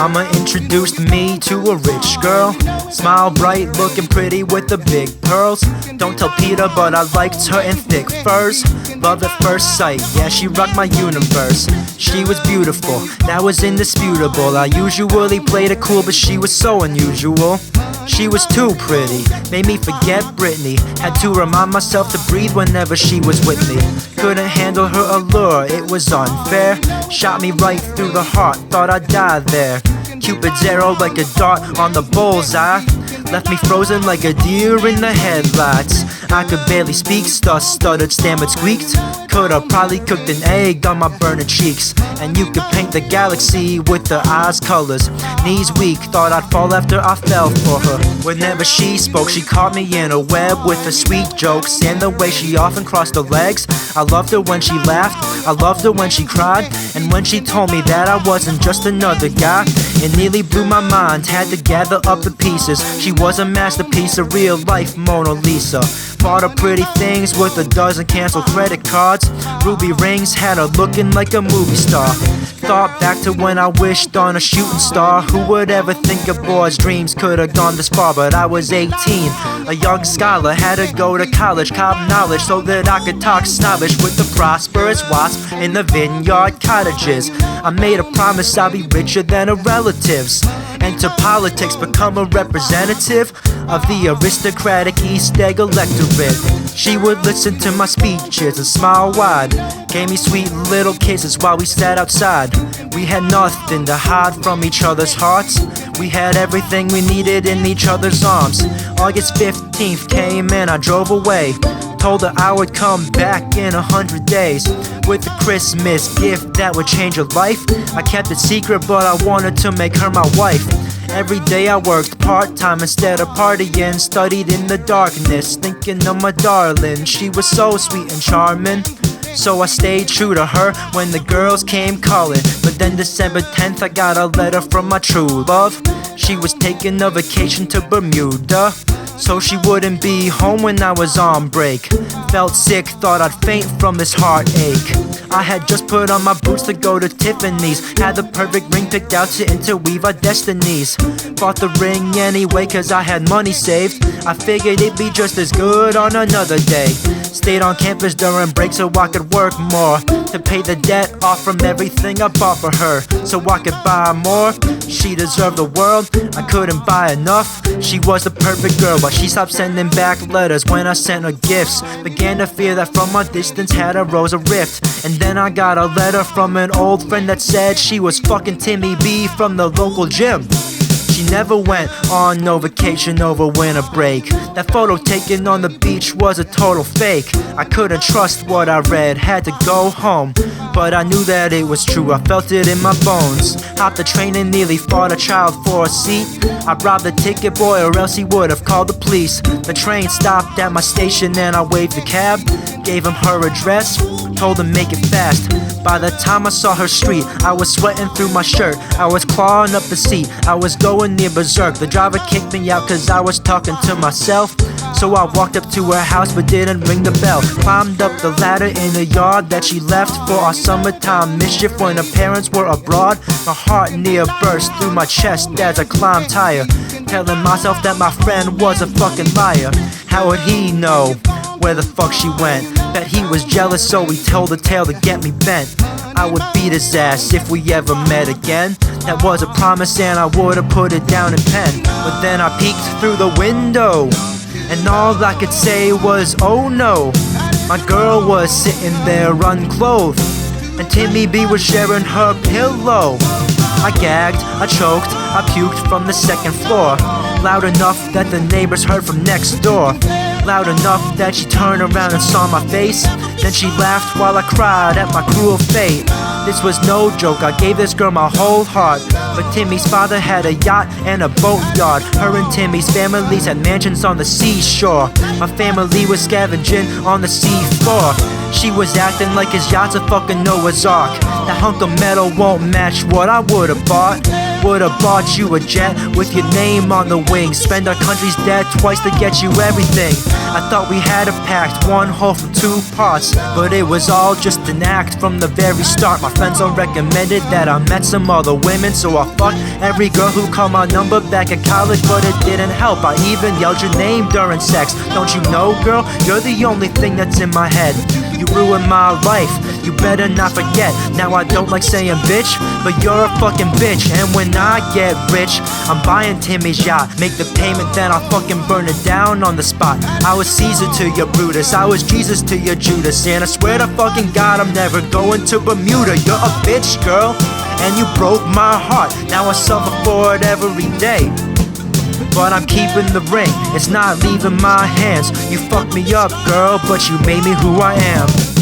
Mama introduced me to a rich girl. Smile bright, looking pretty with the big pearls. Don't tell Peter, but I liked her in thick furs. Love at first sight, yeah, she rocked my universe. She was beautiful, that was indisputable. I usually played it cool, but she was so unusual. She was too pretty, made me forget Britney. Had to remind myself to breathe whenever she was with me. Couldn't handle her allure, it was unfair. Shot me right through the heart, thought I'd die there. Cupid's arrow like a dart on the bullseye. Left me frozen like a deer in the headlights. I could barely speak, stuttered, stammered, squeaked. Could've probably cooked an egg on my burning cheeks. And you could paint the galaxy with her eyes' colors. Knees weak, thought I'd fall after I fell for her. Whenever she spoke, she caught me in a web with her sweet jokes and the way she often crossed her legs. I loved her when she laughed, I loved her when she cried, and when she told me that I wasn't just another guy. It nearly blew my mind, had to gather up the pieces. She was a masterpiece, a real life Mona Lisa. Bought her pretty things with a dozen canceled credit cards. Ruby rings had her looking like a movie star. Thought back to when I wished on a shooting star. Who would ever think a boy's dreams could have gone this far? But I was 18, a young scholar, had to go to college, cop knowledge so that I could talk snobbish with the prosperous wasp in the vineyard cottages. I made a promise I'll be richer than her relatives. Enter politics, become a representative of the aristocratic East Egg electorate. She would listen to my speeches and smile wide. Gave me sweet little kisses while we sat outside. We had nothing to hide from each other's hearts. We had everything we needed in each other's arms. August 15th came and I drove away. Told her I would come back in 100 days with a Christmas gift that would change her life. I kept it secret, but I wanted to make her my wife. Every day I worked part-time instead of partying. Studied in the darkness, thinking of my darling. She was so sweet and charming, so I stayed true to her when the girls came calling. But then December 10th I got a letter from my true love. She was taking a vacation to Bermuda, so she wouldn't be home when I was on break. Felt sick, thought I'd faint from this heartache. I had just put on my boots to go to Tiffany's. Had the perfect ring picked out to interweave our destinies. Bought the ring anyway cause I had money saved. I figured it'd be just as good on another day. Stayed on campus during break so I could work more, to pay the debt off from everything I bought for her, so I could buy more. She deserved the world, I couldn't buy enough. She was the perfect girl, but she stopped sending back letters when I sent her gifts. Began to fear that from a distance had arose a rift. And then I got a letter from an old friend that said she was fucking Timmy B from the local gym. She never went on no vacation over winter break. That photo taken on the beach was a total fake. I couldn't trust what I read, had to go home, but I knew that it was true, I felt it in my bones. Hopped the train and nearly fought a child for a seat. I robbed the ticket boy or else he would have called the police. The train stopped at my station and I waved the cab. Gave him her address, told him make it fast. By the time I saw her street, I was sweating through my shirt. I was clawing up the seat, I was going near berserk. The driver kicked me out cause I was talking to myself. So I walked up to her house but didn't ring the bell. Climbed up the ladder in the yard that she left for our summertime mischief when her parents were abroad. My heart near burst through my chest as I climbed higher, telling myself that my friend was a fucking liar. How would he know where the fuck she went? Bet he was jealous so he told a tale to get me bent. I would beat his ass if we ever met again. That was a promise and I would've put it down in pen. But then I peeked through the window and all I could say was oh no. My girl was sitting there unclothed and Timmy B was sharing her pillow. I gagged, I choked, I puked from the second floor, loud enough that the neighbors heard from next door. Loud enough that she turned around and saw my face. Then she laughed while I cried at my cruel fate. This was no joke, I gave this girl my whole heart. But Timmy's father had a yacht and a boatyard. Her and Timmy's families had mansions on the seashore. My family was scavenging on the seafloor. She was acting like his yacht's a fucking Noah's Ark. That hunk of metal won't match what I would've bought. would've bought you a jet with your name on the wing. Spend our country's debt twice to get you everything. I thought we had a pact, one whole from two parts, but it was all just an act from the very start. My friends all recommended that I met some other women, so I fucked every girl who called my number back at college, but it didn't help. I even yelled your name during sex. Don't you know, girl, you're the only thing that's in my head. You ruined my life, you better not forget. Now I don't like saying bitch, but you're a fucking bitch. And when I get rich, I'm buying Timmy's yacht. Make the payment, then I'll fucking burn it down on the spot. I was Caesar to your Brutus, I was Jesus to your Judas, and I swear to fucking God I'm never going to Bermuda. You're a bitch, girl, and you broke my heart. Now I suffer for it every day, but I'm keeping the ring, it's not leaving my hands. You fucked me up, girl, but you made me who I am.